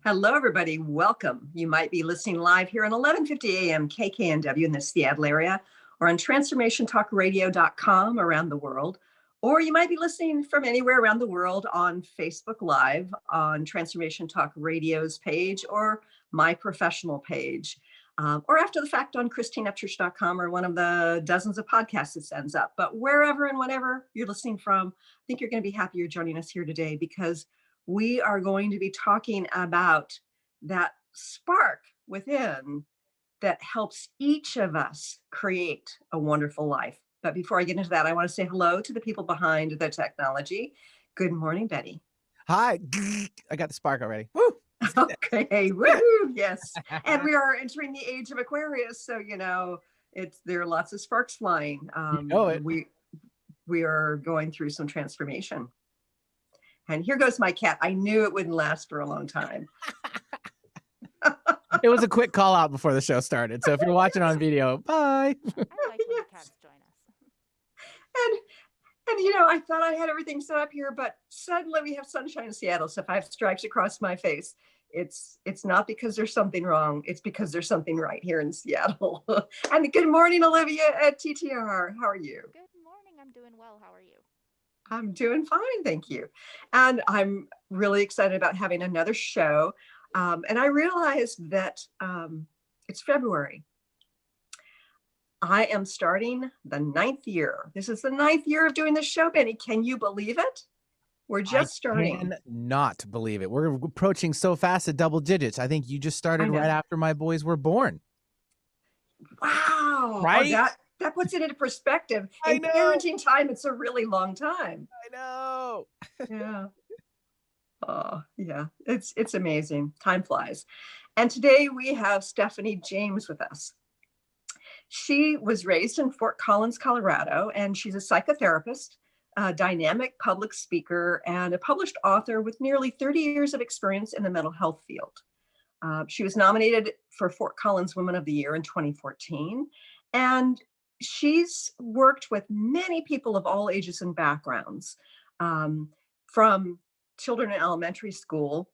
Hello, everybody. Welcome. You might be listening live here on 1150 AM KKNW in the Seattle area, or on transformationtalkradio.com around the world. Or you might be listening from anywhere around the world on Facebook Live, on Transformation Talk Radio's page, or my professional page, or after the fact on ChristineUpchurch.com, or one of the dozens of podcasts it sends up. But wherever and whenever you're listening from, I think you're going to be happy you're joining us here today, because we are going to be talking about that spark within that helps each of us create a wonderful life. But before I get into that, I want to say hello to the people behind the technology. Good morning, Betty. Hi. I got the spark already. Woo! Okay, woohoo, yes. And we are entering the age of Aquarius, so there are lots of sparks flying. We are going through some transformation. And here goes my cat. I knew it wouldn't last for a long time. It was a quick call out before the show started. So if you're watching on video, bye. I like when the cats join us. And I thought I had everything set up here, but suddenly we have sunshine in Seattle. So if I have stripes across my face, it's not because there's something wrong. It's because there's something right here in Seattle. And good morning, Olivia at TTR. How are you? Good morning. I'm doing well. How are you? I'm doing fine, thank you. And I'm really excited about having another show. And I realized that it's February. I am starting the 9th year. This is the 9th year of doing this show, Benny. Can you believe it? We're just starting. I cannot believe it. We're approaching so fast at double digits. I think you just started right after my boys were born. Wow. Right? Oh, that puts it into perspective. In parenting time, it's a really long time. I know. Yeah. Oh, yeah. It's amazing. Time flies. And today we have Stephanie James with us. She was raised in Fort Collins, Colorado, and she's a psychotherapist, a dynamic public speaker, and a published author with nearly 30 years of experience in the mental health field. She was nominated for Fort Collins Woman of the Year in 2014. And she's worked with many people of all ages and backgrounds, from children in elementary school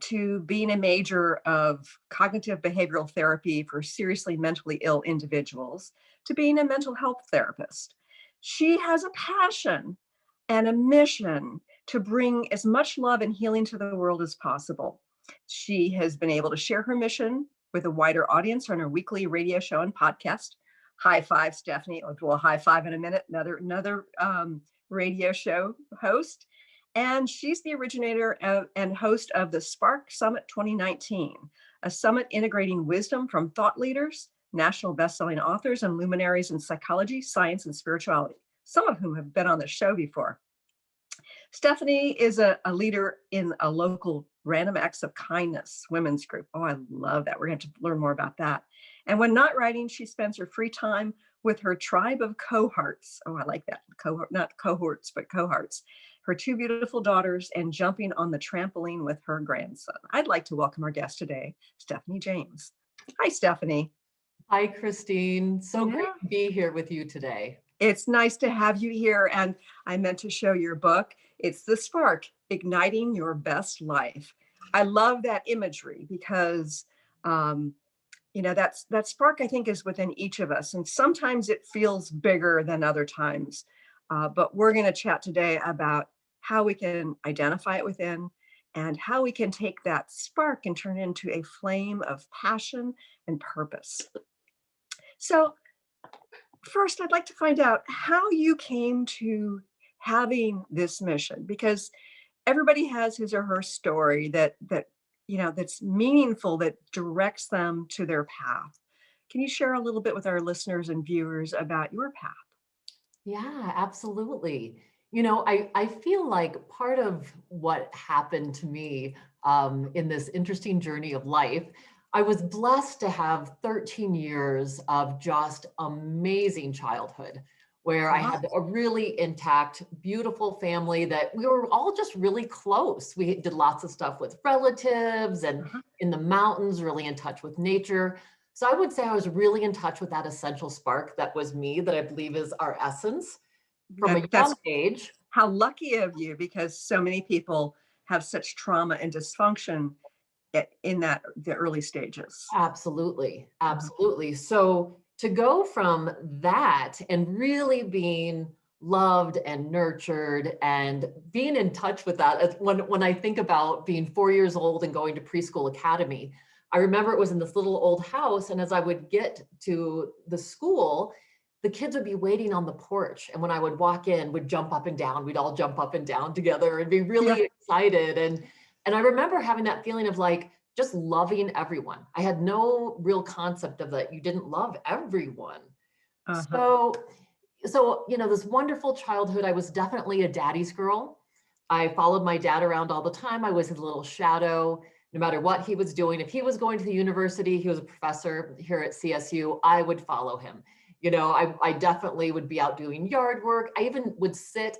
to being a major of cognitive behavioral therapy for seriously mentally ill individuals, to being a mental health therapist. She has a passion and a mission to bring as much love and healing to the world as possible. She has been able to share her mission with a wider audience on her weekly radio show and podcast. High five, Stephanie. We'll high five in a minute. Another radio show host. And she's the originator and host of the Spark Summit 2019, a summit integrating wisdom from thought leaders, national best-selling authors, and luminaries in psychology, science, and spirituality, some of whom have been on the show before. Stephanie is a leader in a local Random Acts of Kindness women's group. Oh, I love that. We're going to learn more about that. And when not writing, she spends her free time with her tribe of cohorts. Oh, I like that. Not cohorts, but cohorts. Her 2 beautiful daughters, and jumping on the trampoline with her grandson. I'd like to welcome our guest today, Stephanie James. Hi, Stephanie. Hi, Christine. So great to be here with you today. It's nice to have you here. And I meant to show your book. It's The Spark, Igniting Your Best Life. I love that imagery because, that spark, I think, is within each of us. And sometimes it feels bigger than other times. But we're going to chat today about how we can identify it within, and how we can take that spark and turn it into a flame of passion and purpose. So first, I'd like to find out how you came to having this mission, because everybody has his or her story that's meaningful, that directs them to their path. Can you share a little bit with our listeners and viewers about your path? Yeah, absolutely. I feel like part of what happened to me in this interesting journey of life, I was blessed to have 13 years of just amazing childhood, where I had a really intact, beautiful family that we were all just really close. We did lots of stuff with relatives and in the mountains, really in touch with nature. So I would say I was really in touch with that essential spark that was me, that I believe is our essence from a That's young age. how lucky of you, because so many people have such trauma and dysfunction in the early stages. Absolutely. Uh-huh. Absolutely. So to go from that and really being loved and nurtured and being in touch with that, when I think about being 4 years old and going to preschool academy, I remember it was in this little old house. And as I would get to the school, the kids would be waiting on the porch. And when I would walk in, would jump up and down. We'd all jump up and down together and be Yeah. really excited. And I remember having that feeling of like, just loving everyone. I had no real concept of that. You didn't love everyone. Uh-huh. So, this wonderful childhood, I was definitely a daddy's girl. I followed my dad around all the time. I was his little shadow, no matter what he was doing. If he was going to the university, he was a professor here at CSU, I would follow him. I definitely would be out doing yard work. I even would sit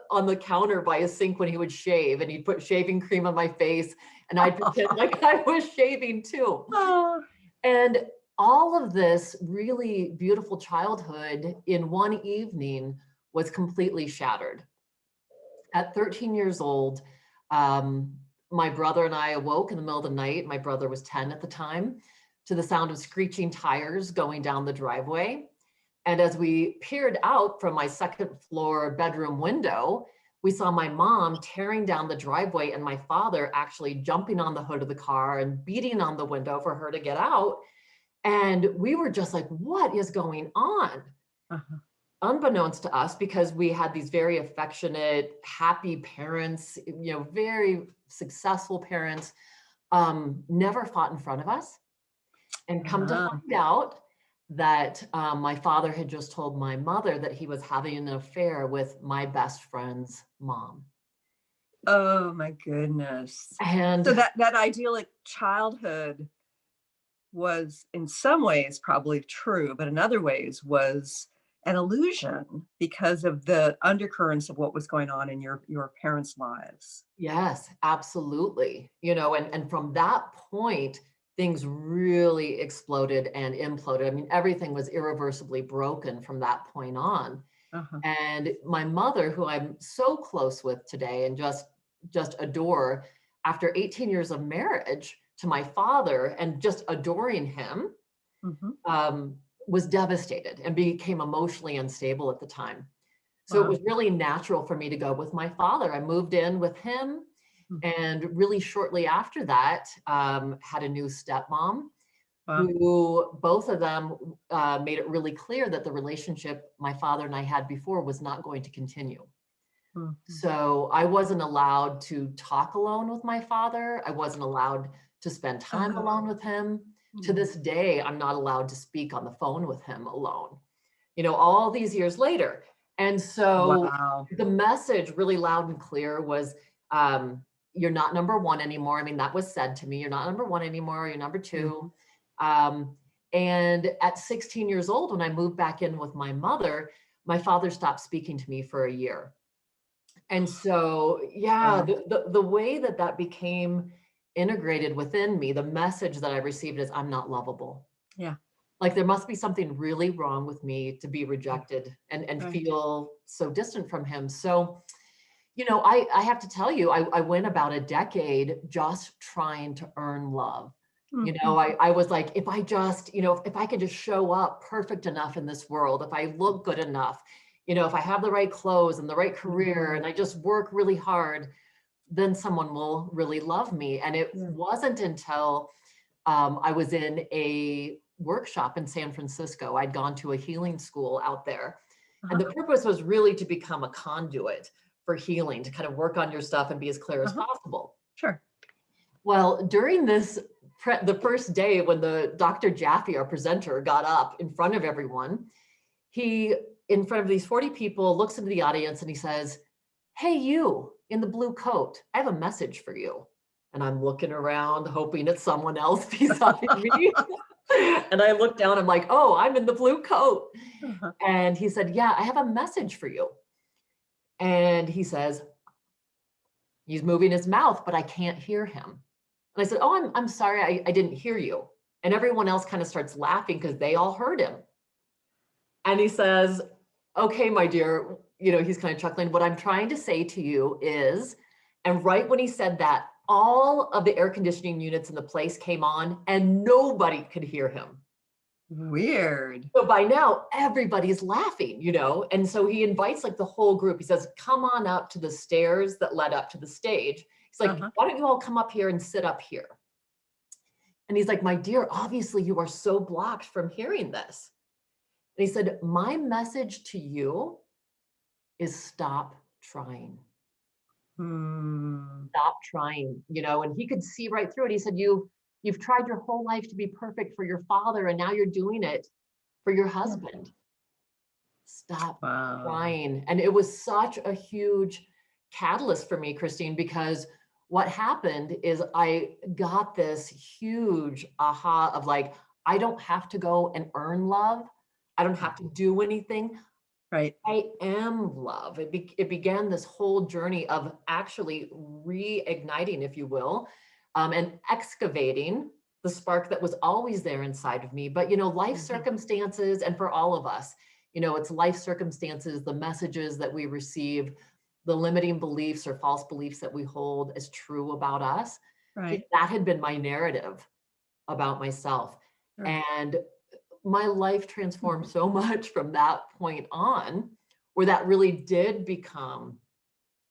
on the counter by a sink when he would shave, and he'd put shaving cream on my face, and I'd pretend like I was shaving too. Oh. And all of this really beautiful childhood in one evening was completely shattered. At 13 years old, my brother and I awoke in the middle of the night. My brother was 10 at the time, to the sound of screeching tires going down the driveway. And as we peered out from my second floor bedroom window, we saw my mom tearing down the driveway and my father actually jumping on the hood of the car and beating on the window for her to get out. And we were just like, what is going on? Uh-huh. Unbeknownst to us, because we had these very affectionate, happy parents, very successful parents, never fought in front of us. And come to find out that my father had just told my mother that he was having an affair with my best friend's mom. Oh my goodness. And so that idyllic childhood was in some ways probably true, but in other ways was an illusion because of the undercurrents of what was going on in your parents' lives. yes, absolutely. And from that point, things really exploded and imploded. I mean, everything was irreversibly broken from that point on. Uh-huh. And my mother, who I'm so close with today and just adore, after 18 years of marriage to my father and just adoring him, Mm-hmm. was devastated and became emotionally unstable at the time. So it was really natural for me to go with my father. I moved in with him. And really shortly after that, had a new stepmom. Who both of them made it really clear that the relationship my father and I had before was not going to continue. Mm-hmm. So I wasn't allowed to talk alone with my father. I wasn't allowed to spend time alone with him. To this day, I'm not allowed to speak on the phone with him alone, all these years later. And so the message really loud and clear was, you're not number one anymore. I mean, that was said to me, you're not number one anymore, you're number two. And at 16 years old, when I moved back in with my mother, my father stopped speaking to me for a year. And so, the way that became integrated within me, the message that I received is, I'm not lovable. Yeah. Like there must be something really wrong with me to be rejected and Right. feel so distant from him. So, I have to tell you, I went about a decade just trying to earn love. I was like, if I just, if I could just show up perfect enough in this world, if I look good enough, if I have the right clothes and the right career and I just work really hard, then someone will really love me. And it wasn't until I was in a workshop in San Francisco. I'd gone to a healing school out there. And the purpose was really to become a conduit for healing, to kind of work on your stuff and be as clear as possible. Sure. Well, during the first day when the Dr. Jaffe, our presenter, got up in front of everyone, he, in front of these 40 people, looks into the audience and he says, hey, you in the blue coat, I have a message for you. And I'm looking around, hoping it's someone else beside me. And I look down, I'm like, oh, I'm in the blue coat. And he said, yeah, I have a message for you. And he says, he's moving his mouth, but I can't hear him. And I said, oh, I'm sorry, I didn't hear you. And everyone else kind of starts laughing because they all heard him. And he says, okay, my dear, he's kind of chuckling. What I'm trying to say to you is, and right when he said that, all of the air conditioning units in the place came on and nobody could hear him. Weird. So by now, everybody's laughing, and so he invites like the whole group. He says, come on up to the stairs that led up to the stage. He's like, why don't you all come up here and sit up here? And he's like, my dear, obviously you are so blocked from hearing this. And he said, my message to you is stop trying. Stop trying, and he could see right through it. He said, you've tried your whole life to be perfect for your father, and now you're doing it for your husband. Stop trying. And it was such a huge catalyst for me, Christine, because what happened is I got this huge aha of like, I don't have to go and earn love. I don't have to do anything. Right. I am love. It began this whole journey of actually reigniting, if you will, and excavating the spark that was always there inside of me. But, life circumstances, and for all of us, it's life circumstances, the messages that we receive, the limiting beliefs or false beliefs that we hold as true about us. Right. That had been my narrative about myself. Right. And my life transformed so much from that point on, where that really did become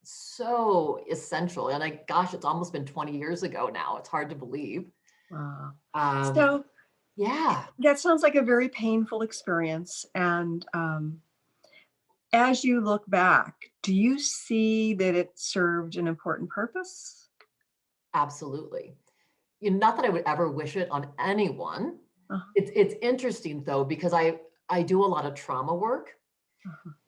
so essential. And it's almost been 20 years ago now. It's hard to believe. Wow. So yeah, that sounds like a very painful experience. And as you look back, do you see that it served an important purpose? Absolutely. Not that I would ever wish it on anyone. It's interesting though, because I do a lot of trauma work,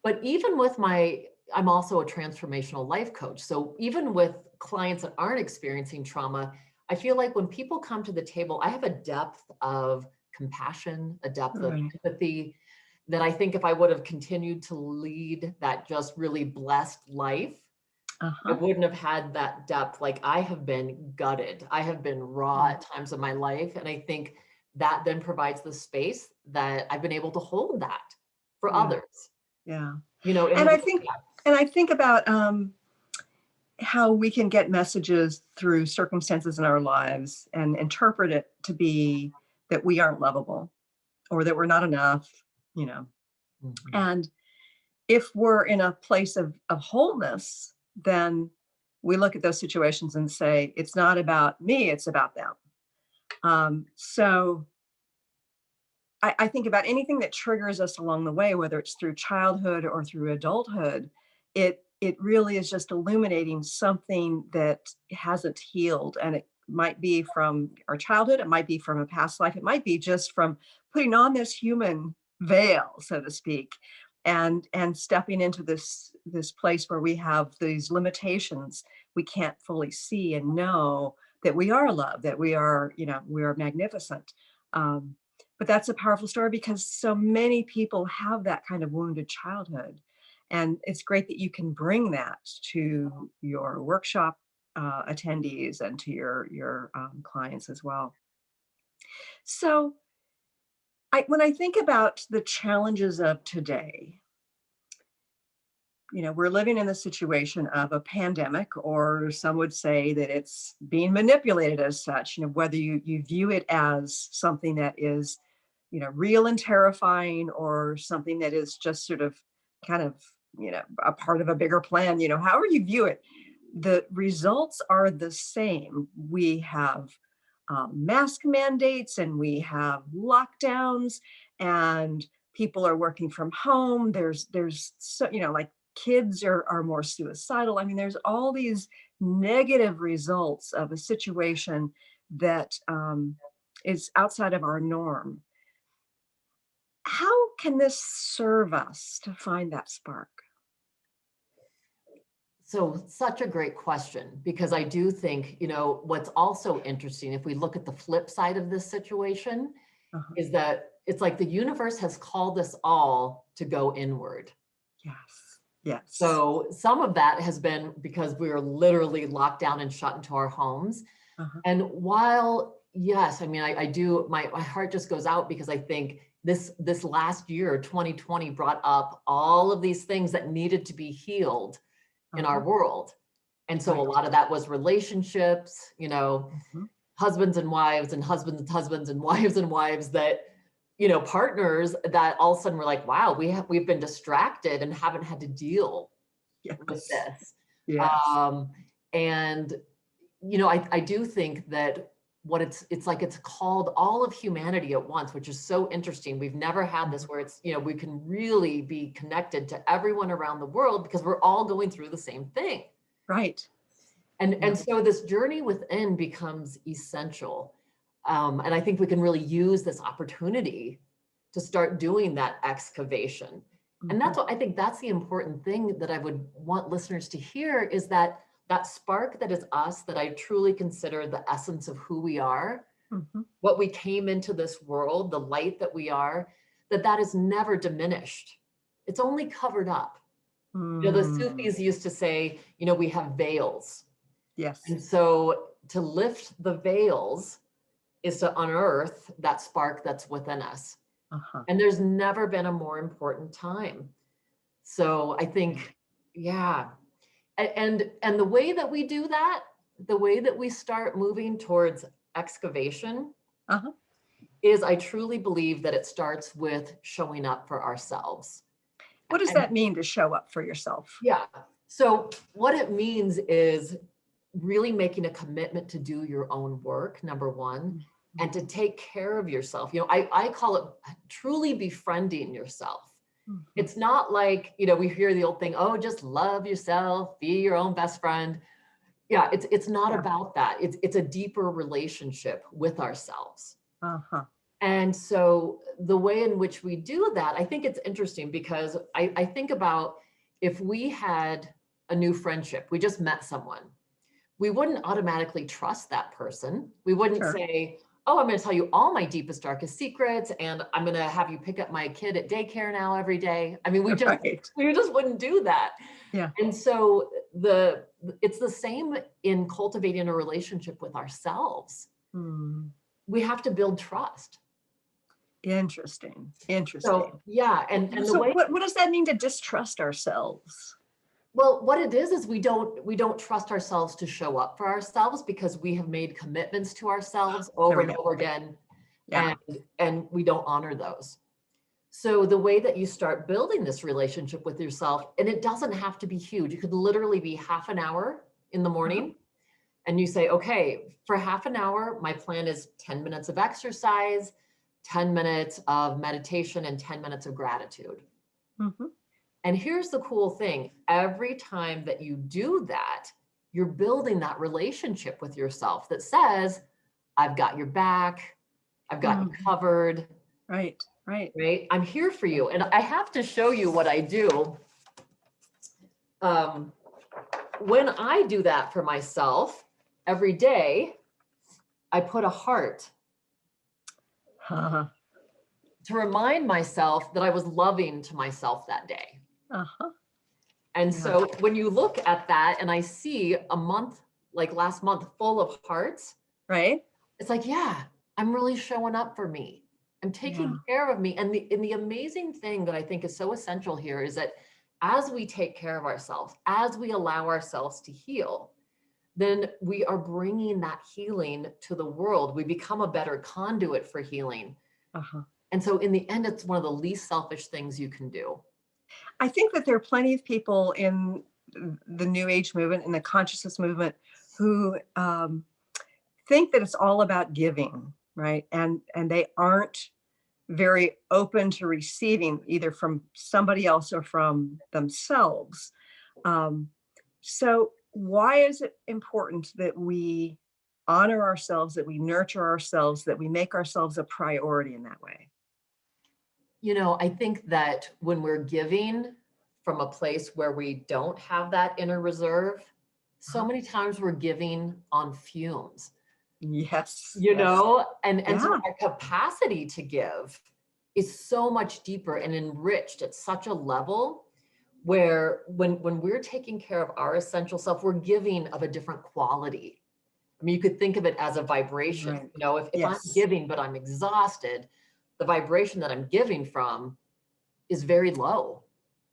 but even with I'm also a transformational life coach. So even with clients that aren't experiencing trauma, I feel like when people come to the table, I have a depth of compassion, a depth of empathy that I think if I would have continued to lead that just really blessed life, I wouldn't have had that depth. Like I have been gutted. I have been raw at times of my life. And I think that then provides the space that I've been able to hold that for others. Yeah. And I think about how we can get messages through circumstances in our lives and interpret it to be that we aren't lovable or that we're not enough, And if we're in a place of wholeness, then we look at those situations and say, it's not about me, it's about them. So I think about anything that triggers us along the way, whether it's through childhood or through adulthood, it really is just illuminating something that hasn't healed. And it might be from our childhood, it might be from a past life, it might be just from putting on this human veil, so to speak, and stepping into this place where we have these limitations we can't fully see and know that we are loved, that we are magnificent. But that's a powerful story because so many people have that kind of wounded childhood. And it's great that you can bring that to your workshop attendees and to your clients as well. So when I think about the challenges of today, we're living in the situation of a pandemic, or some would say that it's being manipulated as such, whether you view it as something that is real and terrifying, or something that is just sort of kind of, a part of a bigger plan, however you view it, the results are the same. We have mask mandates and we have lockdowns and people are working from home. There's so, like kids are more suicidal. I mean, there's all these negative results of a situation that is outside of our norm. How can this serve us to find that spark? So such a great question, because I do think, what's also interesting, if we look at the flip side of this situation, is that it's like the universe has called us all to go inward. Yes. So some of that has been because we are literally locked down and shut into our homes. And while yes, I mean, I do, my heart just goes out because I think this last year, 2020, brought up all of these things that needed to be healed in our world. And so a lot of that was relationships, you know, husbands and wives and husbands and husbands and wives that, you know, partners that all of a sudden were like, wow, we've been distracted and haven't had to deal with this. Yes. And, you know, I do think that what it's like, it's called all of humanity at once, which is so interesting. We've never had this where it's, you know, we can really be connected to everyone around the world because we're all going through the same thing. Right. And so this journey within becomes essential. And I think we can really use this opportunity to start doing that excavation. And that's what I think, that's the important thing that I would want listeners to hear, is that spark that is us, that I truly consider the essence of who we are, what we came into this world, the light that we are, that is never diminished. It's only covered up. You know, the Sufis used to say, you know, we have veils. Yes. And so to lift the veils is to unearth that spark that's within us. And there's never been a more important time. So I think, yeah. And the way that we do that, the way that we start moving towards excavation is, I truly believe that it starts with showing up for ourselves. What does that mean, to show up for yourself? Yeah. So what it means is really making a commitment to do your own work, number one, and to take care of yourself. You know, I call it truly befriending yourself. It's not like, you know, we hear the old thing, oh, just love yourself, be your own best friend. Yeah, it's not about that. It's a deeper relationship with ourselves. And so the way in which we do that, I think it's interesting because I think about, if we had a new friendship, we just met someone, we wouldn't automatically trust that person. We wouldn't say, oh, I'm going to tell you all my deepest, darkest secrets, and I'm going to have you pick up my kid at daycare now every day. I mean, we just wouldn't do that. Yeah. And so it's the same in cultivating a relationship with ourselves. We have to build trust. Interesting. So, yeah. And so the way, what does that mean, to distrust ourselves? well, what it is we don't trust ourselves to show up for ourselves, because we have made commitments to ourselves over and over again. And we don't honor those. So the way that you start building this relationship with yourself, and it doesn't have to be huge. It could literally be half an hour in the morning. And you say, okay, for half an hour, my plan is 10 minutes of exercise, 10 minutes of meditation, and 10 minutes of gratitude. And here's the cool thing. Every time that you do that, you're building that relationship with yourself that says, I've got your back. I've got you covered. Right. I'm here for you. And I have to show you what I do. When I do that for myself every day, I put a heart to remind myself that I was loving to myself that day. And so when you look at that and I see a month, like last month, full of hearts, right? It's like, yeah, I'm really showing up for me. I'm taking care of me. And the amazing thing that I think is so essential here is that as we take care of ourselves, as we allow ourselves to heal, then we are bringing that healing to the world. We become a better conduit for healing. And so in the end, it's one of the least selfish things you can do. I think that there are plenty of people in the New Age movement and the consciousness movement who think that it's all about giving, right? And they aren't very open to receiving, either from somebody else or from themselves. So why is it important that we honor ourselves, that we nurture ourselves, that we make ourselves a priority in that way? You know, I think that when we're giving from a place where we don't have that inner reserve, so many times we're giving on fumes. Yes. You know, and so our capacity to give is so much deeper and enriched at such a level where when we're taking care of our essential self, we're giving of a different quality. I mean, you could think of it as a vibration. Right. You know, if I'm Yes. giving, but I'm exhausted, the vibration that I'm giving from is very low.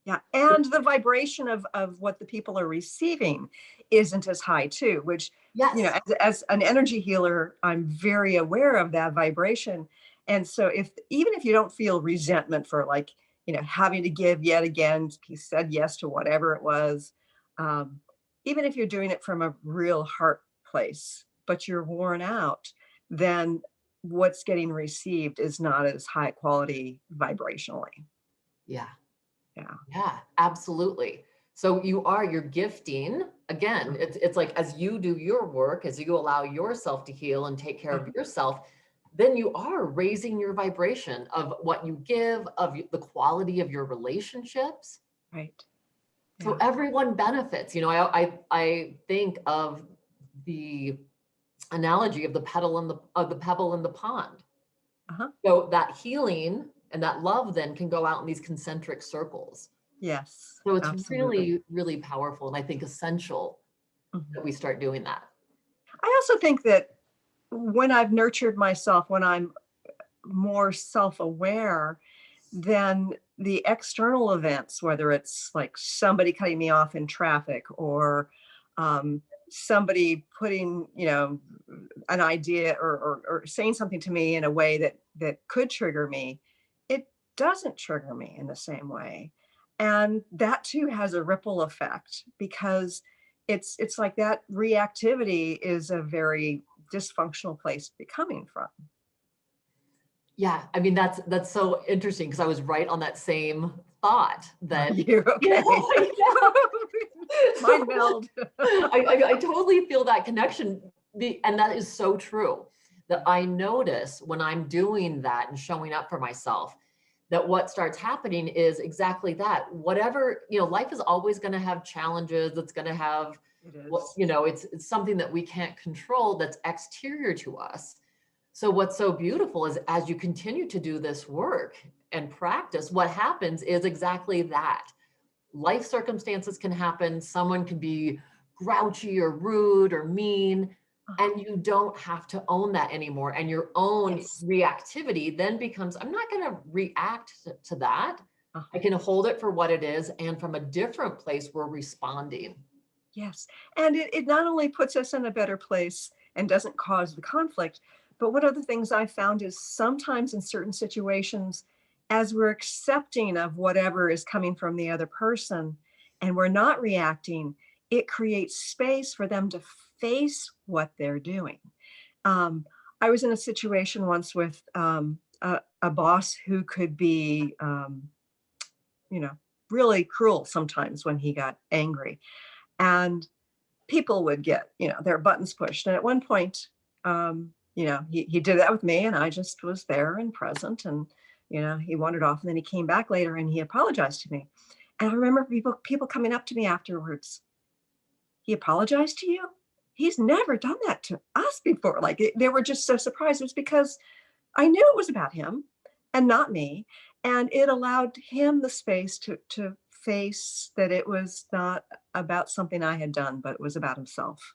Yeah. And the vibration of what the people are receiving isn't as high too, which, you know, Yes. as an energy healer, I'm very aware of that vibration. And so even if you don't feel resentment for, like, you know, having to give yet again, he said yes to whatever it was, um, even if you're doing it from a real heart place, but you're worn out, then what's getting received is not as high quality vibrationally. Yeah. Yeah. Yeah, absolutely. So you're gifting. Again, it's like, as you do your work, as you allow yourself to heal and take care of yourself, then you are raising your vibration of what you give, of the quality of your relationships. Right. So Yeah. everyone benefits. You know, I think of the analogy of the pebble in the pond. Uh-huh. So that healing and that love then can go out in these concentric circles. Yes, So it's absolutely. really, really powerful, and I think essential Mhm. that we start doing that. I also think that when I've nurtured myself, when I'm more self-aware, then the external events, whether it's like somebody cutting me off in traffic, or um, somebody putting, you know, an idea, or saying something to me in a way that could trigger me, it doesn't trigger me in the same way. And that too has a ripple effect, because it's like that reactivity is a very dysfunctional place to be coming from. Yeah, I mean, that's so interesting, because I was right on that same thought Are that, you you know, okay? Mind meld. I totally feel that connection. And that is so true, that I notice when I'm doing that and showing up for myself, that what starts happening is exactly that. Whatever, you know, life is always going to have challenges. It's going to have, It what, is. you know, it's something that we can't control, that's exterior to us. So what's so beautiful is, as you continue to do this work and practice, what happens is exactly that. Life circumstances can happen. Someone can be grouchy or rude or mean, Uh-huh. and you don't have to own that anymore. And your own Yes. reactivity then becomes, I'm not going to react to that. I Uh-huh. can hold it for what it is. And from a different place, we're responding. Yes. And it not only puts us in a better place and doesn't cause the conflict, but one of the things I found is sometimes in certain situations, as we're accepting of whatever is coming from the other person and we're not reacting, it creates space for them to face what they're doing. Um, I was in a situation once with a boss who could be, you know, really cruel sometimes when he got angry. And people would get, you know, their buttons pushed. And at one point, you know, he did that with me, and I just was there and present. And, you know, he wandered off, and then he came back later and he apologized to me. And I remember people coming up to me afterwards. He apologized to you? He's never done that to us before. Like, they were just so surprised. It was because I knew it was about him and not me. And it allowed him the space to face that it was not about something I had done, but it was about himself.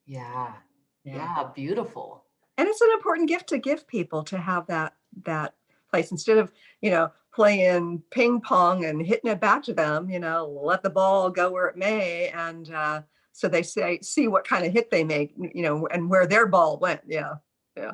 Yeah. Yeah. Yeah. Beautiful. And it's an important gift to give people, to have that place, instead of, you know, playing ping pong and hitting it back to them, you know, let the ball go where it may. And so they see what kind of hit they make, you know, and where their ball went. Yeah. Yeah.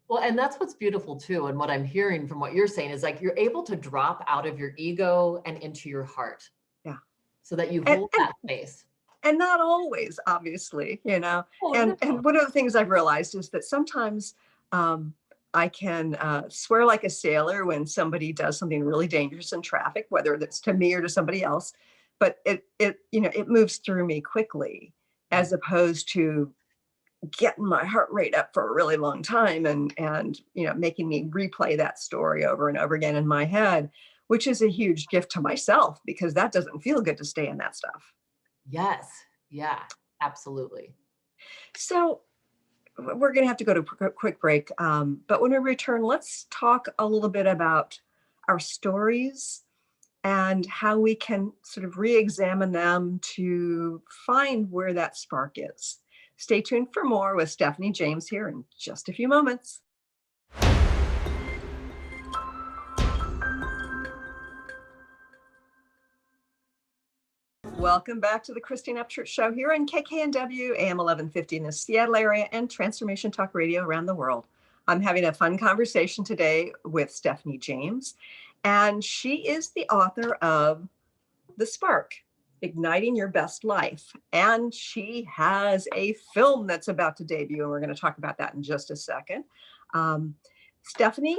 Well, and that's what's beautiful too. And what I'm hearing from what you're saying is, like, you're able to drop out of your ego and into your heart, Yeah. so that you And, hold and that space. and not always, obviously, you know. Oh, And no. one of the things I've realized is that sometimes I can swear like a sailor when somebody does something really dangerous in traffic, whether that's to me or to somebody else. But it you know, it moves through me quickly, as opposed to getting my heart rate up for a really long time, and you know, making me replay that story over and over again in my head, which is a huge gift to myself, because that doesn't feel good to stay in that stuff. Yes. Yeah, absolutely. So we're going to have to go to a quick break. But when we return, let's talk a little bit about our stories and how we can sort of re-examine them to find where that spark is. Stay tuned for more with Stephanie James here in just a few moments. Welcome back to the Christine Upchurch Show here on KKNW, AM 1150 in the Seattle area and Transformation Talk Radio around the world. I'm having a fun conversation today with Stephanie James, and she is the author of The Spark, Igniting Your Best Life. And she has a film that's about to debut, and we're going to talk about that in just a second. Stephanie,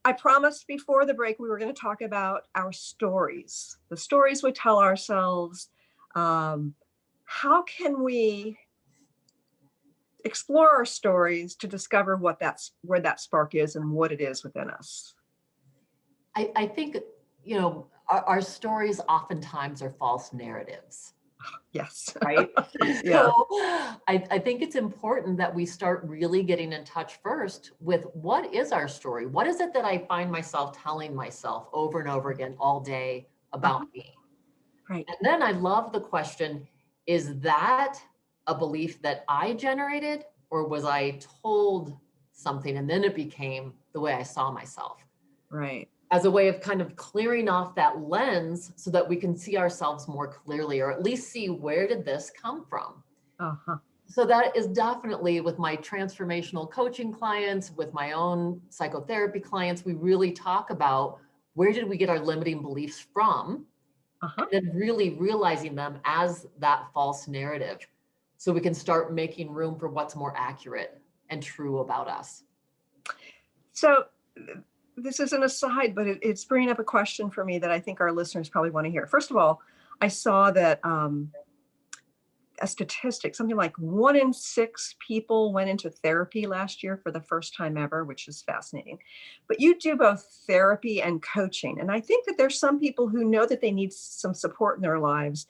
I promised before the break we were going to talk about our stories, the stories we tell ourselves. How can we explore our stories to discover where that spark is and what it is within us? I think, our stories oftentimes are false narratives. Yes. Right? Yeah. So I think it's important that we start really getting in touch first with what is our story? What is it that I find myself telling myself over and over again all day about me? Right. And then I love the question, is that a belief that I generated, or was I told something and then it became the way I saw myself? Right. As a way of kind of clearing off that lens so that we can see ourselves more clearly, or at least see, where did this come from? Uh-huh. So that is definitely with my transformational coaching clients, with my own psychotherapy clients, we really talk about where did we get our limiting beliefs from, and then really realizing them as that false narrative so we can start making room for what's more accurate and true about us. So this is an aside, but it's bringing up a question for me that I think our listeners probably want to hear. First of all, I saw that a statistic, something like 1 in 6 people went into therapy last year for the first time ever, which is fascinating. But you do both therapy and coaching. And I think that there's some people who know that they need some support in their lives.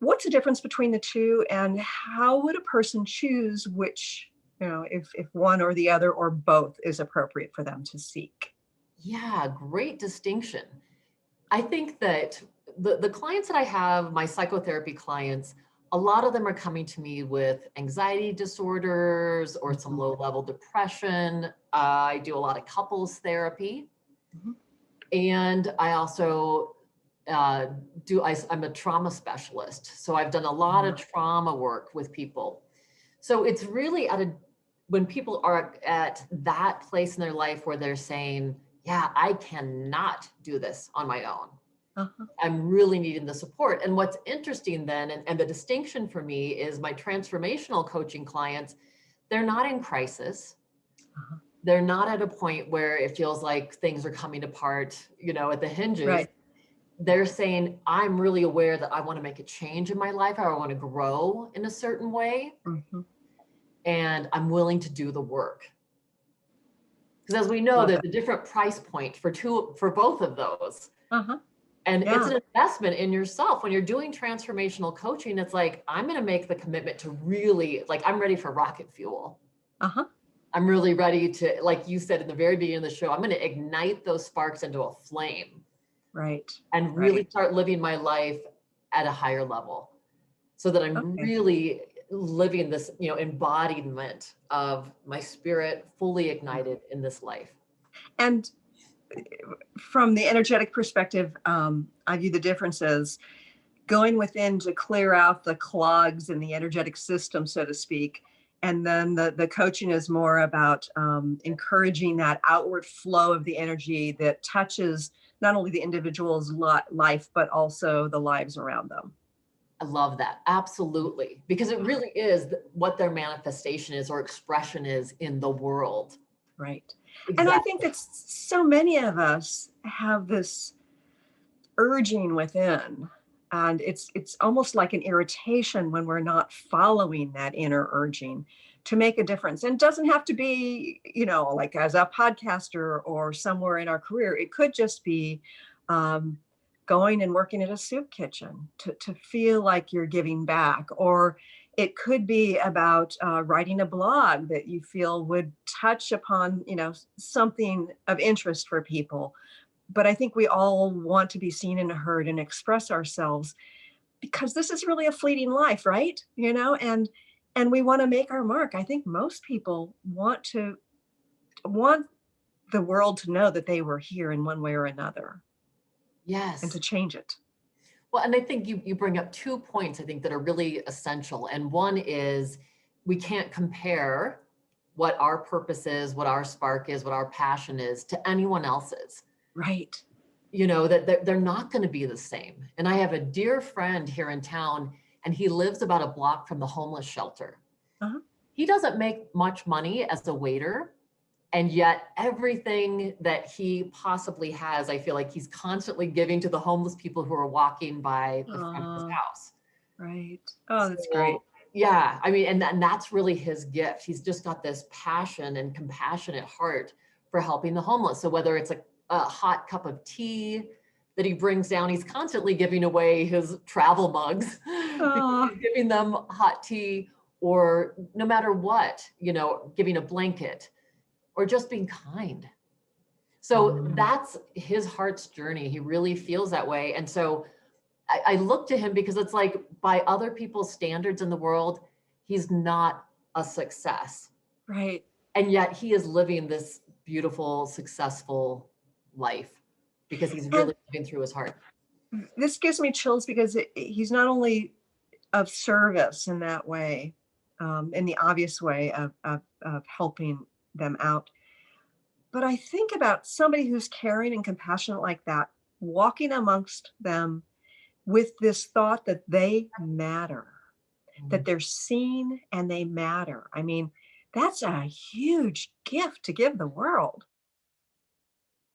What's the difference between the two, and how would a person choose which, if one or the other or both is appropriate for them to seek? Yeah, great distinction. I think that the clients that I have, my psychotherapy clients, a lot of them are coming to me with anxiety disorders or some low-level depression. I do a lot of couples therapy. And I also I'm a trauma specialist. So I've done a lot of trauma work with people. So it's really when people are at that place in their life where they're saying, yeah, I cannot do this on my own. I'm really needing the support. And what's interesting then, and the distinction for me, is my transformational coaching clients, they're not in crisis. They're not at a point where it feels like things are coming apart, at the hinges. Right. They're saying, I'm really aware that I want to make a change in my life, or I want to grow in a certain way. And I'm willing to do the work. Because as we know, there's a different price point for both of those. And it's an investment in yourself. When you're doing transformational coaching, it's like, I'm going to make the commitment to really, I'm ready for rocket fuel. I'm really ready to, like you said in the very beginning of the show, I'm going to ignite those sparks into a flame. Right. And really start living my life at a higher level, so that I'm really living this, embodiment of my spirit fully ignited in this life. And from the energetic perspective, I view the difference as going within to clear out the clogs in the energetic system, so to speak. And then the coaching is more about encouraging that outward flow of the energy that touches not only the individual's life, but also the lives around them. I love that. Absolutely. Because it really is what their manifestation is or expression is in the world. Right. Exactly. And I think that so many of us have this urging within, and it's almost like an irritation when we're not following that inner urging to make a difference. And it doesn't have to be, like as a podcaster or somewhere in our career. It could just be going and working at a soup kitchen to feel like you're giving back. Or it could be about writing a blog that you feel would touch upon, something of interest for people. But I think we all want to be seen and heard and express ourselves. because this is really a fleeting life, right? And we want to make our mark. I think most people want the world to know that they were here in one way or another, and to Yes. change it. Well, and I think you bring up 2 points, I think, that are really essential. And one is, we can't compare what our purpose is, what our spark is, what our passion is to anyone else's. Right. That they're not going to be the same. And I have a dear friend here in town, and he lives about a block from the homeless shelter. Uh-huh. He doesn't make much money as a waiter, and yet everything that he possibly has, I feel like he's constantly giving to the homeless people who are walking by the front of his house. Right. Oh, that's So, great. yeah, I mean, and that's really his gift. He's just got this passion and compassionate heart for helping the homeless. So whether it's a hot cup of tea that he brings down, he's constantly giving away his travel mugs because he's giving them hot tea, or no matter what, giving a blanket, or just being kind. So that's his heart's journey. He really feels that way. And so I look to him, because it's like, by other people's standards in the world, he's not a success. Right. And yet he is living this beautiful, successful life because he's really living through his heart. This gives me chills, because he's not only of service in that way, in the obvious way of helping them out, but I think about somebody who's caring and compassionate like that, walking amongst them with this thought that they matter, that they're seen and they matter. I mean, that's a huge gift to give the world.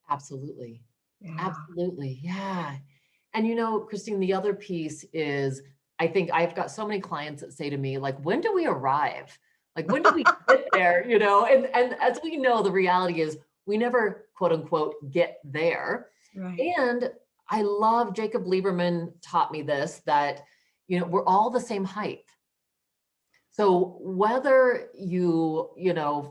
Absolutely. Yeah. Absolutely. Yeah. And Christine, the other piece is, I think I've got so many clients that say to me, like, when do we arrive? Like, when do we get there? And as we know, the reality is we never, quote unquote, get there. Right. And I love, Jacob Lieberman taught me this, that, we're all the same height. So whether you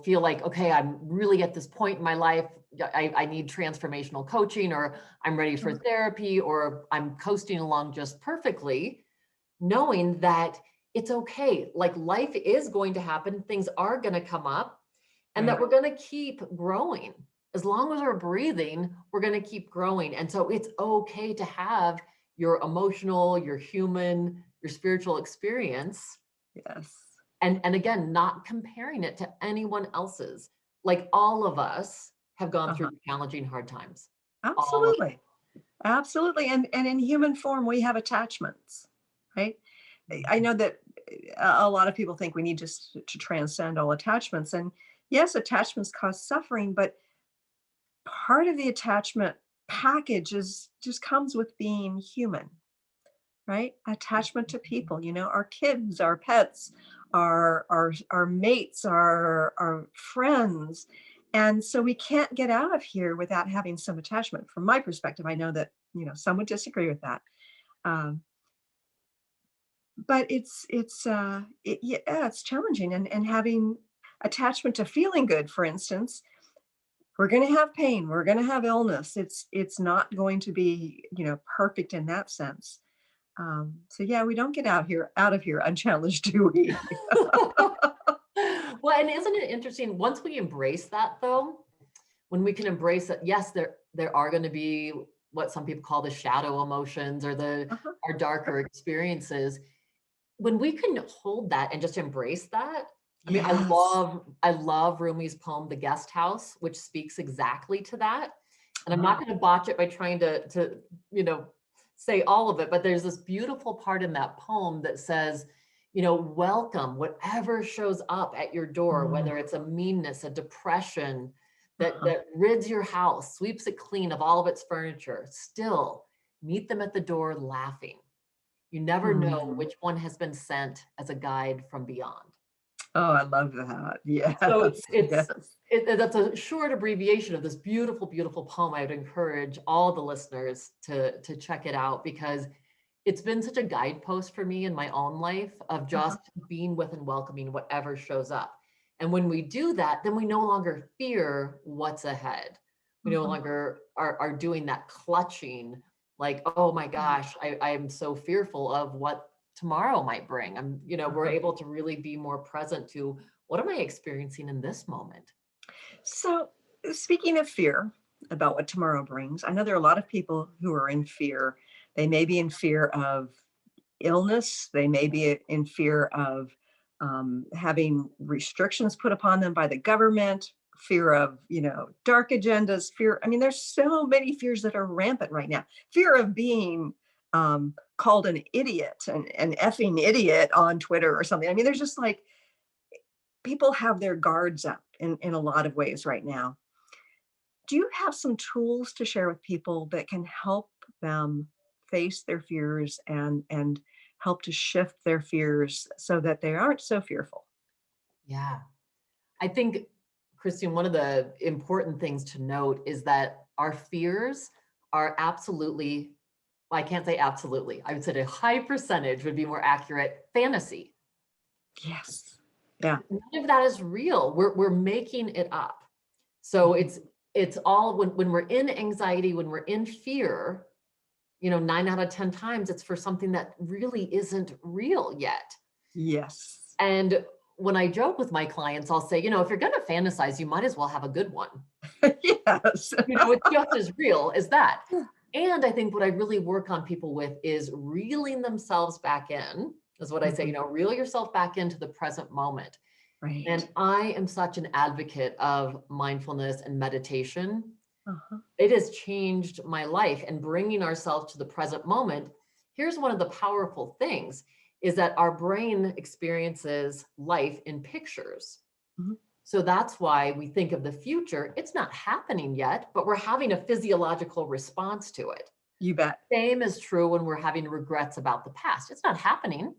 feel like, okay, I'm really at this point in my life, I need transformational coaching, or I'm ready for therapy, or I'm coasting along just perfectly, knowing that it's okay. Like, life is going to happen. Things are going to come up, and that we're going to keep growing. As long as we're breathing, we're going to keep growing. And so it's okay to have your emotional, your human, your spiritual experience. Yes. And again, not comparing it to anyone else's. Like, all of us have gone through challenging, hard times. Absolutely. Absolutely. And in human form, we have attachments, right? I know that a lot of people think we need just to transcend all attachments. And yes, attachments cause suffering, but part of the attachment package just comes with being human, right? Attachment to people, our kids, our pets, our mates, our friends. And so we can't get out of here without having some attachment. From my perspective, I know that, some would disagree with that. But it's challenging, and having attachment to feeling good, for instance. We're going to have pain. We're going to have illness. It's not going to be, perfect in that sense. So yeah, we don't get out of here unchallenged, do we? Well, and isn't it interesting, once we embrace that, though, when we can embrace that, yes, there are going to be what some people call the shadow emotions, or our darker experiences. When we can hold that and just embrace that, I mean, Yes. I love Rumi's poem, The Guest House, which speaks exactly to that. And I'm not going to botch it by trying to say all of it, but there's this beautiful part in that poem that says, welcome whatever shows up at your door, whether it's a meanness, a depression that rids your house, sweeps it clean of all of its furniture. Still meet them at the door laughing. You never know which one has been sent as a guide from beyond. Oh, I love that. Yes. So Yes. that's a short abbreviation of this beautiful, beautiful poem. I would encourage all the listeners to check it out, because it's been such a guidepost for me in my own life of just being with and welcoming whatever shows up. And when we do that, then we no longer fear what's ahead. We no longer are doing that clutching like, oh my gosh, I'm so fearful of what tomorrow might bring. We're able to really be more present to what am I experiencing in this moment? So, speaking of fear about what tomorrow brings, I know there are a lot of people who are in fear. They may be in fear of illness, they may be in fear of having restrictions put upon them by the government, fear of, dark agendas, fear. I mean, there's so many fears that are rampant right now. Fear of being called an idiot, an effing idiot on Twitter or something. I mean, there's just like, people have their guards up in a lot of ways right now. Do you have some tools to share with people that can help them face their fears and help to shift their fears so that they aren't so fearful? Yeah. I think, Christine, one of the important things to note is that our fears are absolutely, well, I can't say absolutely, I would say a high percentage would be more accurate, fantasy. Yes. Yeah. None of that is real. We're making it up. So it's all when we're in anxiety, when we're in fear, 9 out of 10 times it's for something that really isn't real yet. Yes. And when I joke with my clients, I'll say, if you're going to fantasize, you might as well have a good one. Yes. It's just as real as that. And I think what I really work on people with is reeling themselves back in, is what I say, reel yourself back into the present moment. Right. And I am such an advocate of mindfulness and meditation. Uh-huh. It has changed my life, and bringing ourselves to the present moment. Here's one of the powerful things is that our brain experiences life in pictures. Mm-hmm. So that's why we think of the future. It's not happening yet, but we're having a physiological response to it. You bet. Same is true when we're having regrets about the past. It's not happening,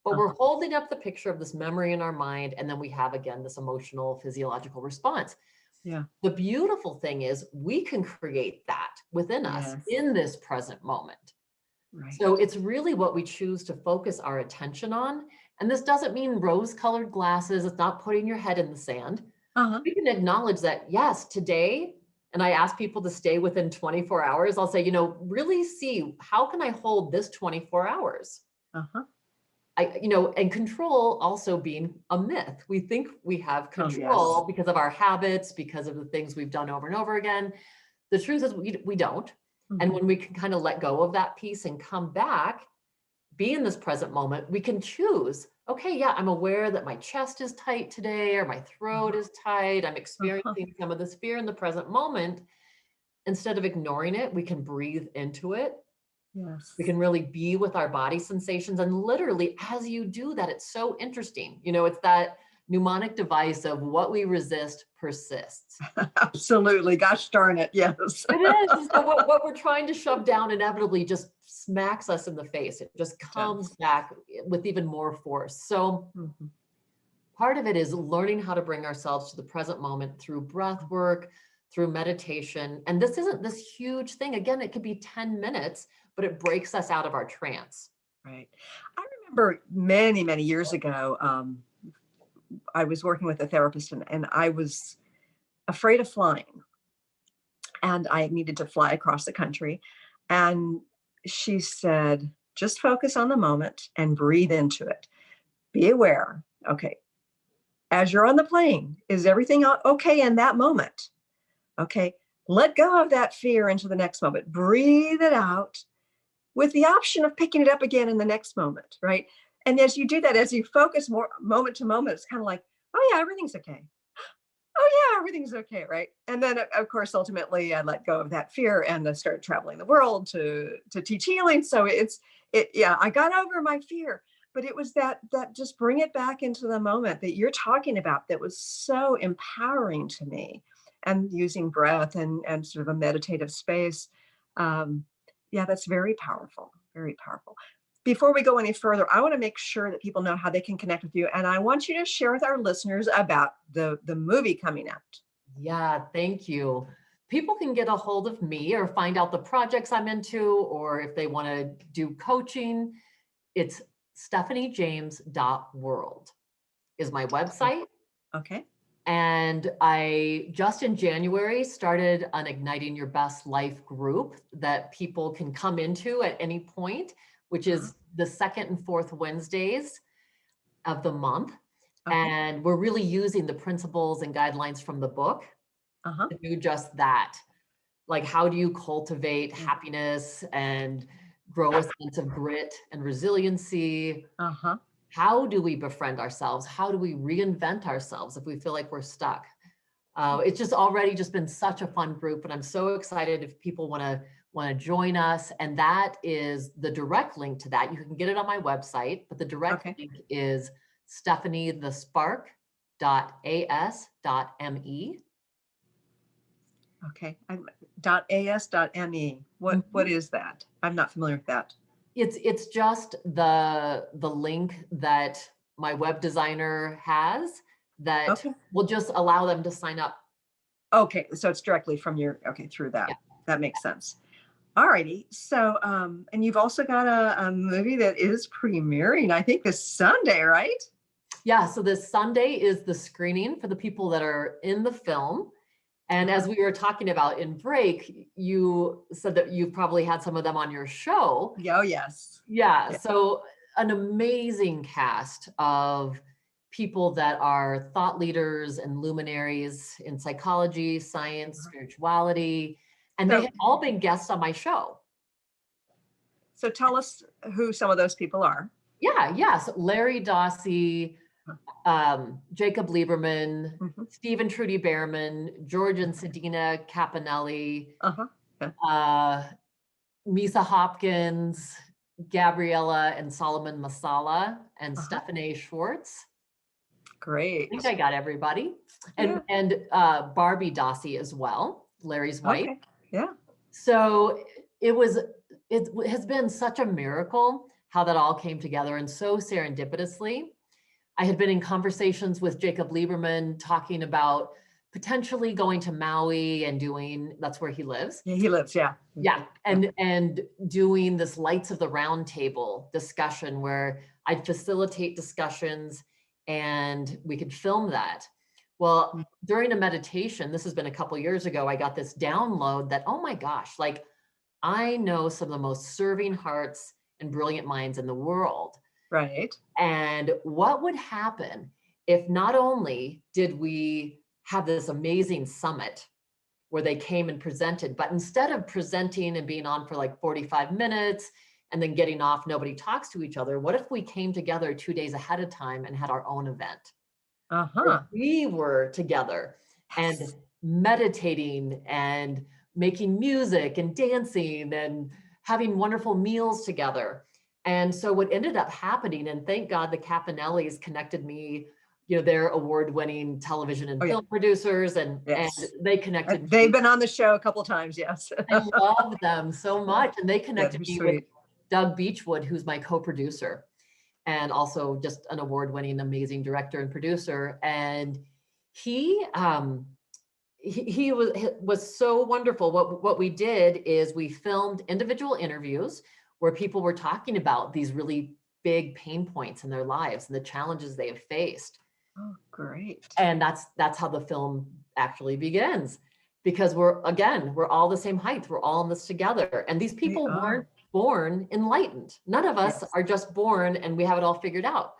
but we're holding up the picture of this memory in our mind. And then we have, again, this emotional physiological response. Yeah. The beautiful thing is we can create that within us in this present moment. Right. So it's really what we choose to focus our attention on. And this doesn't mean rose-colored glasses. It's not putting your head in the sand. We can acknowledge that, yes, today, and I ask people to stay within 24 hours. I'll say, really see, how can I hold this 24 hours? And control also being a myth. We think we have control because of our habits, because of the things we've done over and over again. The truth is we don't. And when we can kind of let go of that piece and come back, be in this present moment, we can choose, okay, yeah, I'm aware that my chest is tight today, or my throat is tight. I'm experiencing some of this fear in the present moment. Instead of ignoring it, we can breathe into it. Yes. We can really be with our body sensations. And literally, as you do that, it's so interesting. It's that mnemonic device of what we resist persists. Absolutely. Gosh darn it. Yes. It is. So what we're trying to shove down inevitably just smacks us in the face. It just comes back with even more force. So part of it is learning how to bring ourselves to the present moment through breath work, through meditation. And this isn't this huge thing. Again, it could be 10 minutes, but it breaks us out of our trance. Right. I remember many, many years ago, I was working with a therapist and I was afraid of flying. And I needed to fly across the country. And she said, just focus on the moment and breathe into it. Be aware. Okay. As you're on the plane, is everything okay in that moment? Okay. Let go of that fear into the next moment. Breathe it out with the option of picking it up again in the next moment. Right. And as you do that, as you focus more moment to moment, it's kind of like, oh yeah, everything's okay. Oh yeah, everything's okay, right? And then of course, ultimately I let go of that fear and I started traveling the world to teach healing. So I got over my fear, but it was that just bring it back into the moment that you're talking about that was so empowering to me, and using breath and sort of a meditative space. That's very powerful, very powerful. Before we go any further, I want to make sure that people know how they can connect with you. And I want you to share with our listeners about the movie coming out. Yeah, thank you. People can get a hold of me or find out the projects I'm into, or if they want to do coaching, it's stephaniejames.world is my website. Okay. And I just in January started an Igniting Your Best Life group that people can come into at any point, which is the second and fourth Wednesdays of the month. Okay. And we're really using the principles and guidelines from the book to do just that. Like, how do you cultivate happiness and grow a sense of grit and resiliency? How do we befriend ourselves? How do we reinvent ourselves if we feel like we're stuck? It's just already just been such a fun group, and I'm so excited if people want to join us. And that is the direct link to that. You can get it on my website, but the direct link is stephaniethespark.as.me. Okay. .as.me. What is that? I'm not familiar with that. It's just the link that my web designer has that will just allow them to sign up. Okay, so it's directly from your through that. Yeah. That makes sense. All righty. So and you've also got a movie that is premiering, I think, this Sunday, right? Yeah, so this Sunday is the screening for the people that are in the film. And as we were talking about in break, you said that you've probably had some of them on your show. Oh, yes. Yeah. So an amazing cast of people that are thought leaders and luminaries in psychology, science, spirituality, and they have all been guests on my show. So tell us who some of those people are. Yeah. So Larry Dossi, Jacob Lieberman, Steve and Trudy Behrman, George and Sedina Capinelli, Misa Hopkins, Gabriella and Solomon Masala, and Stephanie Schwartz. Great. I think I got everybody. And Barbie Dossi as well, Larry's wife. Okay. Yeah. So it has been such a miracle how that all came together, and so serendipitously. I had been in conversations with Jacob Lieberman talking about potentially going to Maui and that's where he lives. Yeah, he lives, yeah. Yeah, and doing this Lights of the Round Table discussion where I'd facilitate discussions and we could film that. Well, during a meditation, this has been a couple years ago, I got this download that, oh my gosh, like I know some of the most serving hearts and brilliant minds in the world. Right. And what would happen if not only did we have this amazing summit where they came and presented, but instead of presenting and being on for like 45 minutes and then getting off, nobody talks to each other. What if we came together 2 days ahead of time and had our own event? We were together and meditating and making music and dancing and having wonderful meals together. And so what ended up happening, and thank God the Capinellis connected me, they're award-winning television and film producers, and they connected. They've been on the show a couple of times, yes. I love them so much. And they connected me with Doug Beechwood, who's my co-producer, and also just an award-winning, amazing director and producer. And he was so wonderful. What we did is we filmed individual interviews where people were talking about these really big pain points in their lives and the challenges they have faced. Oh, great. And that's how the film actually begins, because we're all the same height. We're all in this together. And these people weren't born enlightened. None of us are just born and we have it all figured out.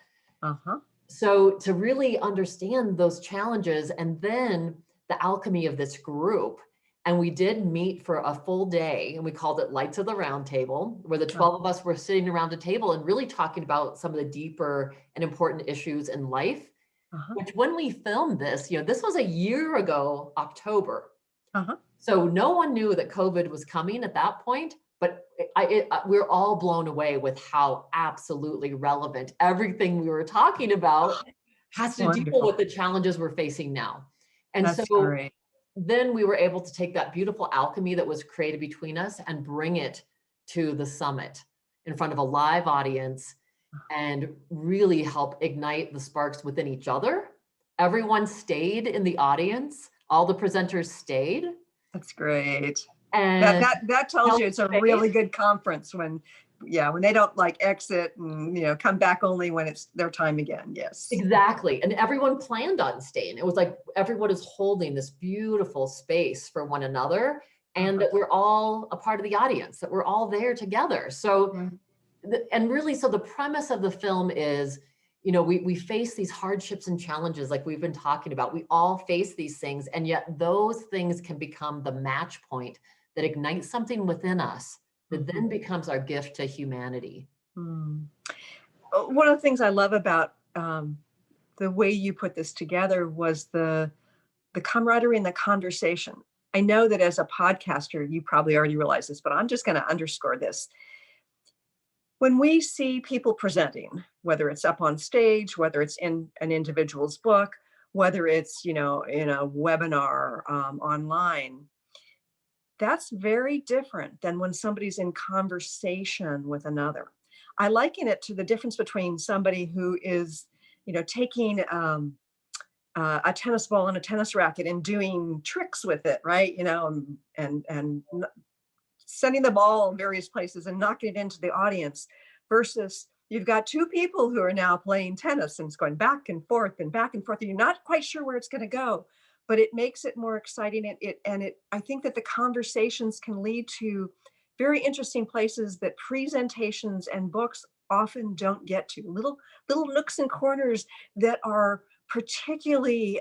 So to really understand those challenges, and then the alchemy of this group. And we did meet for a full day, and we called it Lights of the Round Table, where the 12 of us were sitting around a table and really talking about some of the deeper and important issues in life, which when we filmed this, this was a year ago, October. So no one knew that COVID was coming at that point, but we're all blown away with how absolutely relevant everything we were talking about has to deal with the challenges we're facing now. And that's great. Then we were able to take that beautiful alchemy that was created between us and bring it to the summit in front of a live audience and really help ignite the sparks within each other. Everyone stayed in the audience. All the presenters stayed. That's great. And that tells you it's a really good conference when when they don't like exit and, come back only when it's their time again. Yes. Exactly. And everyone planned on staying. It was like everyone is holding this beautiful space for one another, and that we're all a part of the audience, that we're all there together. So, and really, so the premise of the film is, we face these hardships and challenges like we've been talking about. We all face these things, and yet those things can become the match point that ignites something within us that then becomes our gift to humanity. One of the things I love about the way you put this together was the camaraderie and the conversation. I know that as a podcaster, you probably already realize this, but I'm just going to underscore this. When we see people presenting, whether it's up on stage, whether it's in an individual's book, whether it's, in a webinar online, that's very different than when somebody's in conversation with another. I liken it to the difference between somebody who is, taking a tennis ball and a tennis racket and doing tricks with it, right? And sending the ball in various places and knocking it into the audience, versus you've got two people who are now playing tennis and it's going back and forth and back and forth. And you're not quite sure where it's going to go, but it makes it more exciting. I think that the conversations can lead to very interesting places that presentations and books often don't get to. Little nooks and corners that are particularly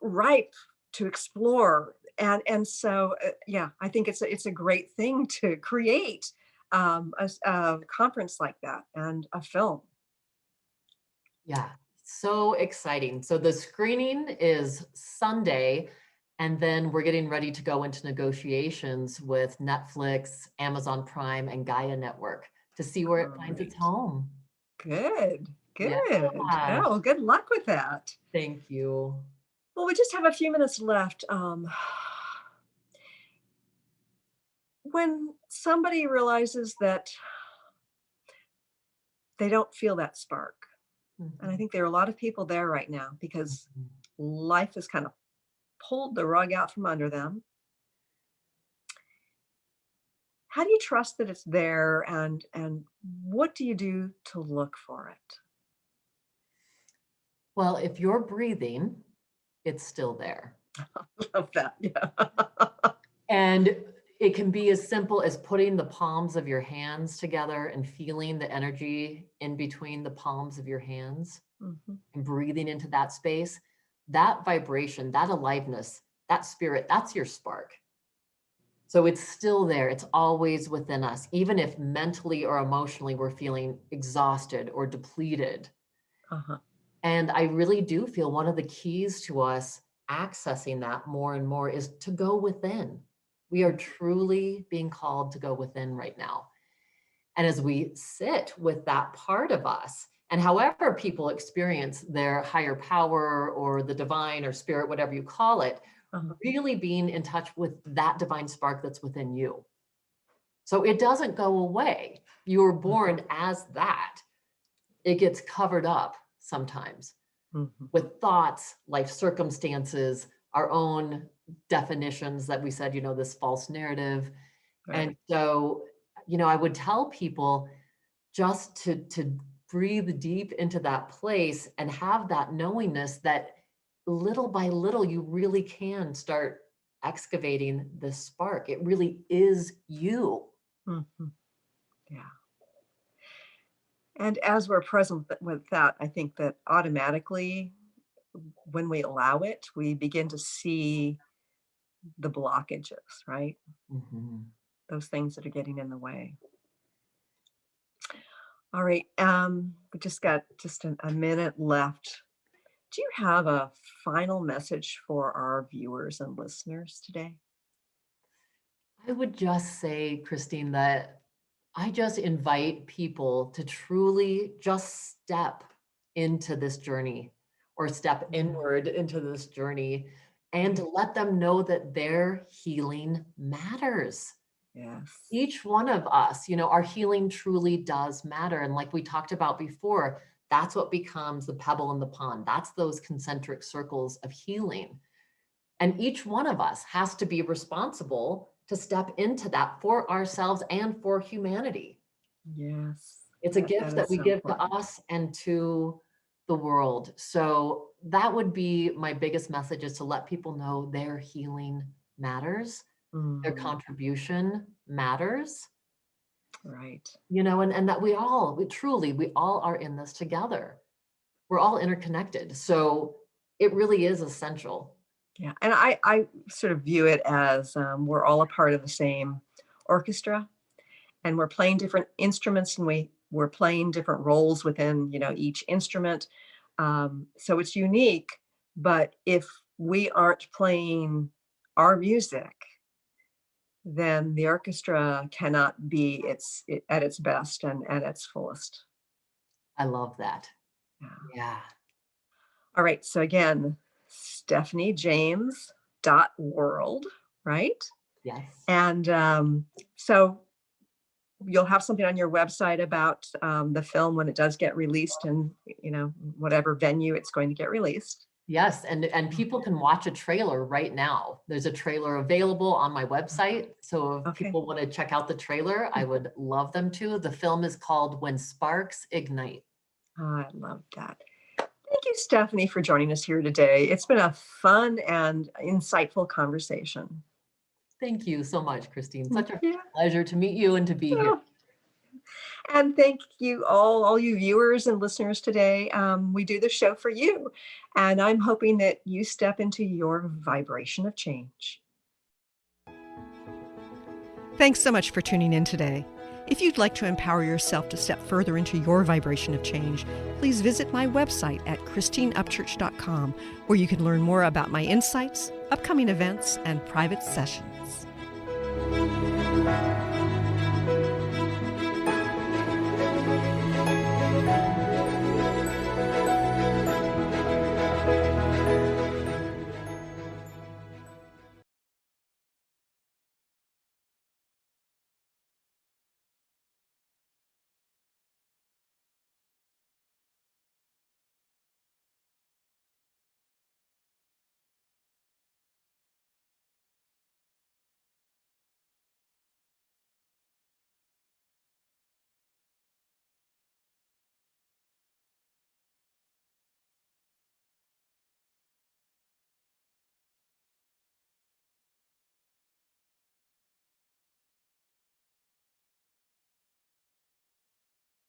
ripe to explore. And so, I think it's a great thing to create a conference like that and a film. Yeah, so exciting. So the screening is Sunday, and then we're getting ready to go into negotiations with Netflix, Amazon Prime, and Gaia Network to see where it finds its home. Good. Yeah. Oh, well, good luck with that. Thank you. Well, we just have a few minutes left. When somebody realizes that they don't feel that spark, and I think there are a lot of people there right now because life has kind of pulled the rug out from under them. How do you trust that it's there, and what do you do to look for it? Well, if you're breathing, it's still there. I love that. Yeah. And it can be as simple as putting the palms of your hands together and feeling the energy in between the palms of your hands and breathing into that space. That vibration, that aliveness, that spirit, that's your spark. So it's still there. It's always within us, even if mentally or emotionally we're feeling exhausted or depleted. And I really do feel one of the keys to us accessing that more and more is to go within. We are truly being called to go within right now. And as we sit with that part of us, and however people experience their higher power or the divine or spirit, whatever you call it, really being in touch with that divine spark that's within you. So it doesn't go away. You were born as that. It gets covered up sometimes with thoughts, life circumstances, our own definitions that we said, this false narrative. And so, I would tell people just to breathe deep into that place and have that knowingness that little by little, you really can start excavating this spark. It really is you. Yeah. And as we're present with that, I think that automatically, when we allow it, we begin to see the blockages, right? Those things that are getting in the way. All right. We just got a minute left. Do you have a final message for our viewers and listeners today? I would just say, Christine, that I just invite people to truly just step into this journey or step inward into this journey and to let them know that their healing matters. Yes. Each one of us, our healing truly does matter. And like we talked about before, that's what becomes the pebble in the pond. That's those concentric circles of healing. And each one of us has to be responsible to step into that for ourselves and for humanity. Yes. It's a gift that we so give important. to us and to the world. So that would be my biggest message, is to let people know their healing matters, their contribution matters. Right. And that we all are in this together. We're all interconnected. So it really is essential. Yeah. And I sort of view it as we're all a part of the same orchestra, and we're playing different instruments, and we're playing different roles within, each instrument. So it's unique, but if we aren't playing our music, then the orchestra cannot be at its best and at its fullest. I love that. Yeah. All right. So again, StephanieJames.world, right? Yes. And so you'll have something on your website about the film when it does get released, and whatever venue it's going to get released. Yes, and people can watch a trailer right now. There's a trailer available on my website. So if people want to check out the trailer, I would love them to. The film is called When Sparks Ignite. Oh, I love that. Thank you, Stephanie, for joining us here today. It's been a fun and insightful conversation. Thank you so much, Christine. Such a pleasure to meet you and to be here. And thank you all you viewers and listeners today. We do the show for you, and I'm hoping that you step into your vibration of change. Thanks so much for tuning in today. If you'd like to empower yourself to step further into your vibration of change, please visit my website at christineupchurch.com, where you can learn more about my insights, upcoming events, and private sessions.